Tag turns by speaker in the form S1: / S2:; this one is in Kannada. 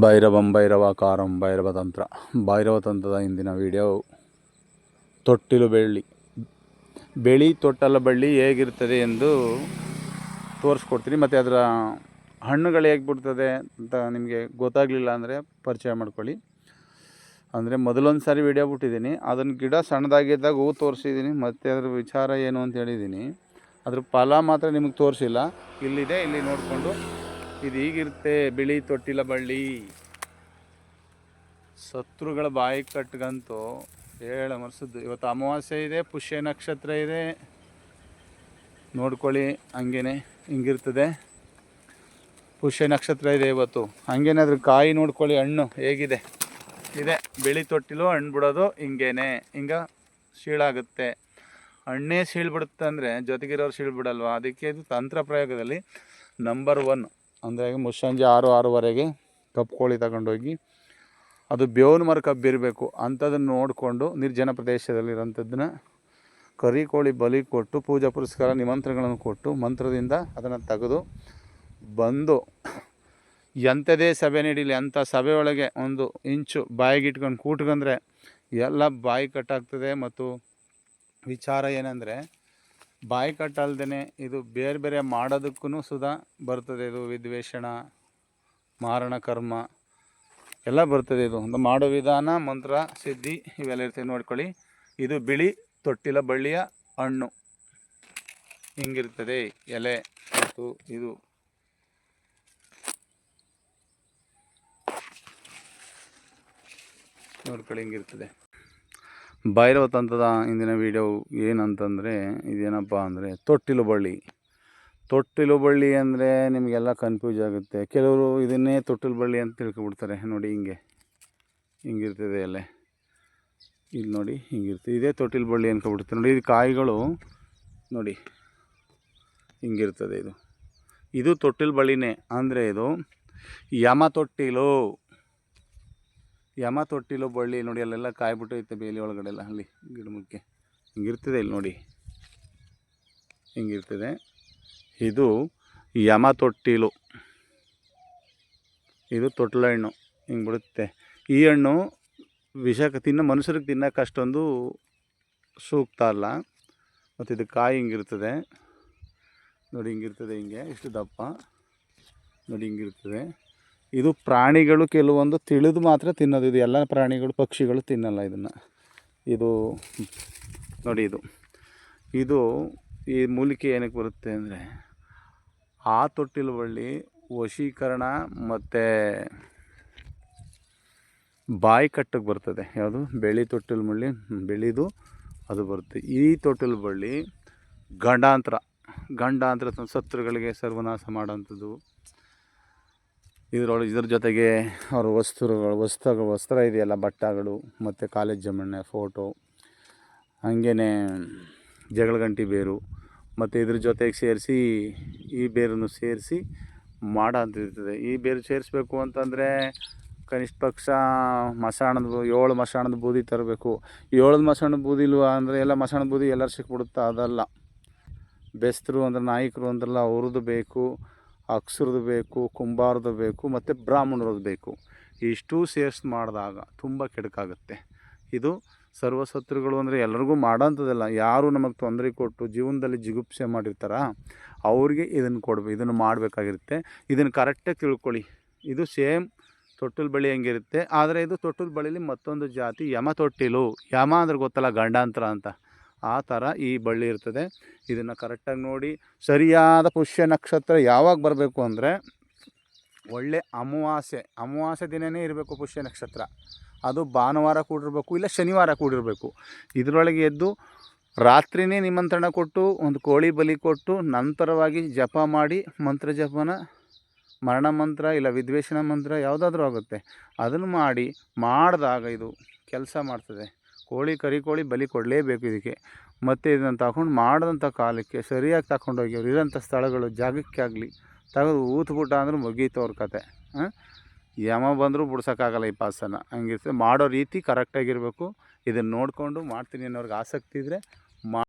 S1: ಭೈರವಂ ಭೈರವಾಕಾರಂ ಭೈರವತಂತ್ರ ಭೈರವತಂತ್ರದ ಇಂದಿನ ವಿಡಿಯೋ ತೊಟ್ಟಿಲು ಬೆಳಿ ತೊಟ್ಟಲ ಬಳ್ಳಿ ಹೇಗಿರ್ತದೆ ಎಂದು ತೋರಿಸ್ಕೊಡ್ತೀನಿ. ಮತ್ತು ಅದರ ಹಣ್ಣುಗಳು ಹೇಗೆ ಬಿಡ್ತದೆ ಅಂತ ನಿಮಗೆ ಗೊತ್ತಾಗಲಿಲ್ಲ ಅಂದರೆ ಪರಿಚಯ ಮಾಡ್ಕೊಳ್ಳಿ. ಅಂದರೆ ಮೊದಲೊಂದು ಸಾರಿ ವಿಡಿಯೋ ಬಿಟ್ಟಿದ್ದೀನಿ, ಅದನ್ನು ಗಿಡ ಸಣ್ಣದಾಗಿದ್ದಾಗ ಹೂ ತೋರಿಸಿದ್ದೀನಿ, ಮತ್ತು ಅದ್ರ ವಿಚಾರ ಏನು ಅಂತ ಹೇಳಿದ್ದೀನಿ. ಅದ್ರ ಫಲ ಮಾತ್ರ ನಿಮಗೆ ತೋರಿಸಿಲ್ಲ. ಇಲ್ಲಿದೆ, ಇಲ್ಲಿ ನೋಡಿಕೊಂಡು ಇದು ಹೀಗಿರುತ್ತೆ ಬಿಳಿ ತೊಟ್ಟಿಲ ಬಳ್ಳಿ. ಶತ್ರುಗಳ ಬಾಯಿ ಕಟ್ಗಂತೂ ಹೇಳ ಮರ್ಸದ್ದು. ಇವತ್ತು ಅಮಾವಾಸ್ಯೆ ಇದೆ, ಪುಷ್ಯ ನಕ್ಷತ್ರ ಇದೆ, ನೋಡ್ಕೊಳ್ಳಿ. ಹಂಗೇನೆ ಹಿಂಗಿರ್ತದೆ, ಪುಷ್ಯ ನಕ್ಷತ್ರ ಇದೆ ಇವತ್ತು. ಹಂಗೇನೆ ಅದ್ರ ಕಾಯಿ ನೋಡ್ಕೊಳ್ಳಿ, ಹಣ್ಣು ಹೇಗಿದೆ ಇದೆ. ಬಿಳಿ ತೊಟ್ಟಿಲು ಹಣ್ಣು ಬಿಡೋದು ಹಿಂಗೇನೆ, ಹಿಂಗೆ ಸೀಳಾಗುತ್ತೆ. ಹಣ್ಣೇ ಸೀಳ್ಬಿಡುತ್ತೆ ಅಂದರೆ ಜೊತೆಗಿರೋರು ಸೀಳ್ಬಿಡಲ್ವ. ಅದಕ್ಕೆ ಇದು ತಂತ್ರ ಪ್ರಯೋಗದಲ್ಲಿ ನಂಬರ್ 1. ಅಂದರೆ ಮುಸ್ಸಂಜೆ 6-6:30 ಕಪ್ಪು ಕೋಳಿ ತಗೊಂಡೋಗಿ, ಅದು ಬೇವಿನ ಮರ ಕಬ್ಬಿರಬೇಕು ಅಂಥದನ್ನು ನೋಡಿಕೊಂಡು ನಿರ್ಜನ ಪ್ರದೇಶದಲ್ಲಿರೋಂಥದ್ದನ್ನ ಕರಿ ಕೋಳಿ ಬಲಿ ಕೊಟ್ಟು ಪೂಜಾ ಪುರಸ್ಕಾರ ನಿಮಂತ್ರಣಗಳನ್ನು ಕೊಟ್ಟು ಮಂತ್ರದಿಂದ ಅದನ್ನು ತೆಗೆದು ಬಂದು ಎಂಥದೇ ಸಭೆ ನಡೀಲಿ ಅಂಥ ಸಭೆ ಒಳಗೆ 1 ಇಂಚು ಬಾಯಿಗೆ ಇಟ್ಕೊಂಡು ಕೂಟ್ಕೊಂಡ್ರೆ ಎಲ್ಲ ಬಾಯಿ ಕಟ್ಟಾಗ್ತದೆ. ಮತ್ತು ವಿಚಾರ ಏನಂದರೆ ಬಾಯಿ ಕಟ್ಟಲ್ದೇ ಇದು ಬೇರೆ ಬೇರೆ ಮಾಡೋದಕ್ಕೂ ಸುಧಾ ಬರ್ತದೆ. ಇದು ವಿದ್ವೇಷಣ, ಮಾರಣ ಕರ್ಮ ಎಲ್ಲ ಬರ್ತದೆ. ಇದು ಒಂದು ಮಾಡೋ ವಿಧಾನ, ಮಂತ್ರ ಸಿದ್ಧಿ ಇವೆಲ್ಲ ಇರ್ತದೆ. ನೋಡ್ಕೊಳ್ಳಿ, ಇದು ಬಿಳಿ ತೊಟ್ಟಿಲ ಬಳ್ಳಿಯ ಹಣ್ಣು ಹಿಂಗಿರ್ತದೆ ಎಲೆ. ಮತ್ತು ಇದು ನೋಡ್ಕೊಳ್ಳಿ ಹಿಂಗಿರ್ತದೆ. ಭೈರವ ತಂತ್ರದ ಇಂದಿನ ವಿಡಿಯೋ ಏನಂತಂದರೆ ಇದೇನಪ್ಪ ಅಂದರೆ ತೊಟ್ಟಿಲು ಬಳ್ಳಿ ಅಂದರೆ ನಿಮಗೆಲ್ಲ ಕನ್ಫ್ಯೂಸ್ ಆಗುತ್ತೆ. ಕೆಲವರು ಇದನ್ನೇ ತೊಟ್ಟಿಲು ಬಳ್ಳಿ ಅಂತ ತಿಳ್ಕೊಬಿಡ್ತಾರೆ. ನೋಡಿ ಹಿಂಗಿರ್ತದೆ ಎಲೆ, ಇಲ್ಲಿ ನೋಡಿ ಹಿಂಗಿರ್ತದೆ. ಇದೇ ತೊಟ್ಟಿಲು ಬಳ್ಳಿ ಅನ್ಕೊಬಿಡ್ತಾರೆ. ನೋಡಿ ಇದು ಕಾಯಿಗಳು ನೋಡಿ ಹಿಂಗಿರ್ತದೆ. ಇದು ತೊಟ್ಟಿಲು ಬಳ್ಳಿನೇ. ಅಂದರೆ ಇದು ಯಮ ತೊಟ್ಟಿಲು ಬಳ್ಳಿ. ನೋಡಿ ಅಲ್ಲೆಲ್ಲ ಕಾಯ್ಬಿಟ್ಟೈತೆ ಬೇಲಿ ಒಳಗಡೆ ಎಲ್ಲ, ಅಲ್ಲಿ ಗಿಡಮುಕ್ಕೆ ಹಿಂಗಿರ್ತದೆ. ಇಲ್ಲಿ ನೋಡಿ ಹಿಂಗಿರ್ತದೆ. ಇದು ಯಮ ತೊಟ್ಟಿಲು, ಇದು ತೊಟ್ಟಿಲ ಹಣ್ಣು ಹಿಂಗೆ ಬಿಡುತ್ತೆ. ಈ ಹಣ್ಣು ಮನುಷ್ಯರಿಗೆ ತಿನ್ನೋಕೆ ಅಷ್ಟೊಂದು ಸೂಕ್ತ ಅಲ್ಲ. ಮತ್ತು ಇದು ಕಾಯಿ ಹಿಂಗಿರ್ತದೆ ನೋಡಿ, ಹಿಂಗಿರ್ತದೆ, ಹಿಂಗೆ ಇಷ್ಟು ದಪ್ಪ ನೋಡಿ ಹಿಂಗಿರ್ತದೆ. ಇದು ಪ್ರಾಣಿಗಳು ಕೆಲವೊಂದು ತಿಳಿದು ಮಾತ್ರ ತಿನ್ನೋದು. ಇದು ಎಲ್ಲ ಪ್ರಾಣಿಗಳು ಪಕ್ಷಿಗಳು ತಿನ್ನಲ್ಲ ಇದನ್ನು. ಇದು ನೋಡಿ, ಇದು ಈ ಮೂಲಿಕೆ ಏನಕ್ಕೆ ಬರುತ್ತೆ ಅಂದರೆ ಆ ತೊಟ್ಟಿಲು ಬಳ್ಳಿ ವಶೀಕರಣ ಮತ್ತು ಬಾಯಿ ಕಟ್ಟಕ್ಕೆ ಬರ್ತದೆ. ಯಾವುದು ಬೆಳಿ ತೊಟ್ಟಿಲು ಬಳ್ಳಿ ಬೆಳಿದು ಅದು ಬರುತ್ತೆ. ಈ ತೊಟ್ಟಿಲು ಬಳ್ಳಿ ಗಂಡಾಂತರ ಶತ್ರುಗಳಿಗೆ ಸರ್ವನಾಶ ಮಾಡೋಂಥದ್ದು. ಇದ್ರ ಜೊತೆಗೆ ಅವ್ರ ವಸ್ತ್ರ ಇದೆಯಲ್ಲ, ಬಟ್ಟೆಗಳು ಮತ್ತು ಕಾಲೇಜ್ ಜಮಣ್ಣೆ ಫೋಟೋ, ಹಾಗೇ ಜಗಳಗಂಟಿ ಬೇರು, ಮತ್ತು ಇದ್ರ ಜೊತೆಗೆ ಸೇರಿಸಿ ಈ ಬೇರನ್ನು ಸೇರಿಸಿ ಮಾಡೋ ಅಂತಿರ್ತದೆ. ಈ ಬೇರು ಸೇರಿಸ್ಬೇಕು ಅಂತಂದರೆ ಕನಿಷ್ಠ ಪಕ್ಷ 7 ಮಸಾಣದ ಬೂದಿ ತರಬೇಕು. 7 ಮಸಾಣದ ಬೂದಿ ಇಲ್ವಾ ಅಂದರೆ ಎಲ್ಲ ಮಸಾಣದ ಬೂದಿ ಎಲ್ಲರೂ ಸಿಕ್ಬಿಡುತ್ತಾ, ಅದಲ್ಲ. ಬೆಸ್ತರು ಅಂದರೆ ನಾಯಕರು ಅಂದ್ರಲ್ಲ, ಅವ್ರದ್ದು ಬೇಕು, ಅಕ್ಷರದ್ದು ಬೇಕು, ಕುಂಬಾರದು ಬೇಕು, ಮತ್ತು ಬ್ರಾಹ್ಮಣರದ್ದು ಬೇಕು. ಇಷ್ಟೂ ಸೇರಿಸಿ ಮಾಡಿದಾಗ ತುಂಬ ಕೆಡುಕಾಗುತ್ತೆ. ಇದು ಸರ್ವಶತ್ರುಗಳು ಅಂದರೆ ಎಲ್ಲರಿಗೂ ಮಾಡೋಂಥದ್ದಲ್ಲ. ಯಾರು ನಮಗೆ ತೊಂದರೆ ಕೊಟ್ಟು ಜೀವನದಲ್ಲಿ ಜಿಗುಪ್ಸೆ ಮಾಡಿರ್ತಾರ ಅವ್ರಿಗೆ ಇದನ್ನು ಮಾಡಬೇಕಾಗಿರುತ್ತೆ. ಇದನ್ನು ಕರೆಕ್ಟಾಗಿ ತಿಳ್ಕೊಳ್ಳಿ. ಇದು ಸೇಮ್ ತೊಟ್ಟಿಲು ಬಳ್ಳಿ ಹೆಂಗಿರುತ್ತೆ, ಆದರೆ ಇದು ತೊಟ್ಟಿಲು ಬಳ್ಳಿಲಿ ಮತ್ತೊಂದು ಜಾತಿ ಯಮ ತೊಟ್ಟಿಲು. ಯಮ ಅಂದ್ರೆ ಗೊತ್ತಲ್ಲ, ಗಂಡಾಂತರ ಅಂತ. ಆ ಥರ ಈ ಬಳ್ಳಿ ಇರ್ತದೆ. ಇದನ್ನು ಕರೆಕ್ಟಾಗಿ ನೋಡಿ. ಸರಿಯಾದ ಪುಷ್ಯ ನಕ್ಷತ್ರ ಯಾವಾಗ ಬರಬೇಕು ಅಂದರೆ ಒಳ್ಳೆ ಅಮಾವಾಸ್ಯೆ ದಿನವೇ ಇರಬೇಕು ಪುಷ್ಯ ನಕ್ಷತ್ರ. ಅದು ಭಾನುವಾರ ಕೂಡಿರಬೇಕು, ಇಲ್ಲ ಶನಿವಾರ ಕೂಡಿರಬೇಕು. ಇದರೊಳಗೆ ಎದ್ದು ರಾತ್ರಿಯೇ ನಿಮಂತ್ರಣ ಕೊಟ್ಟು ಒಂದು ಕೋಳಿ ಬಲಿ ಕೊಟ್ಟು ನಂತರವಾಗಿ ಜಪ ಮಾಡಿ, ಮಂತ್ರ ಜಪನ, ಮರಣ ಮಂತ್ರ ಇಲ್ಲ ವಿದ್ವೇಷಣ ಮಂತ್ರ ಯಾವುದಾದ್ರೂ ಆಗುತ್ತೆ, ಅದನ್ನು ಮಾಡಿದಾಗ ಇದು ಕೆಲಸ ಮಾಡ್ತದೆ. ಕರಿ ಕೋಳಿ ಬಲಿ ಕೊಡಲೇಬೇಕು ಇದಕ್ಕೆ. ಮತ್ತು ಇದನ್ನು ತಗೊಂಡು ಮಾಡಿದಂಥ ಕಾಲಕ್ಕೆ ಸರಿಯಾಗಿ ತಗೊಂಡೋಗಿ ಅವ್ರು ಇರೋಂಥ ಸ್ಥಳಗಳು ಜಾಗಕ್ಕೆ ಆಗಲಿ ತೆಗೆದು ಊತ್ಬಿಟ್ಟ ಅಂದ್ರೆ ಮುಗೀತು ಅವ್ರ ಕತೆ. ಯಮ ಬಂದರೂ ಬಿಡ್ಸೋಕ್ಕಾಗಲ್ಲ ಈ ಪಾಸನ. ಹಂಗಿರ್ತದೆ. ಮಾಡೋ ರೀತಿ ಕರೆಕ್ಟಾಗಿರಬೇಕು. ಇದನ್ನು ನೋಡಿಕೊಂಡು ಮಾಡ್ತೀನಿ ಅನ್ನೋರ್ಗೆ ಆಸಕ್ತಿ ಇದ್ದರೆ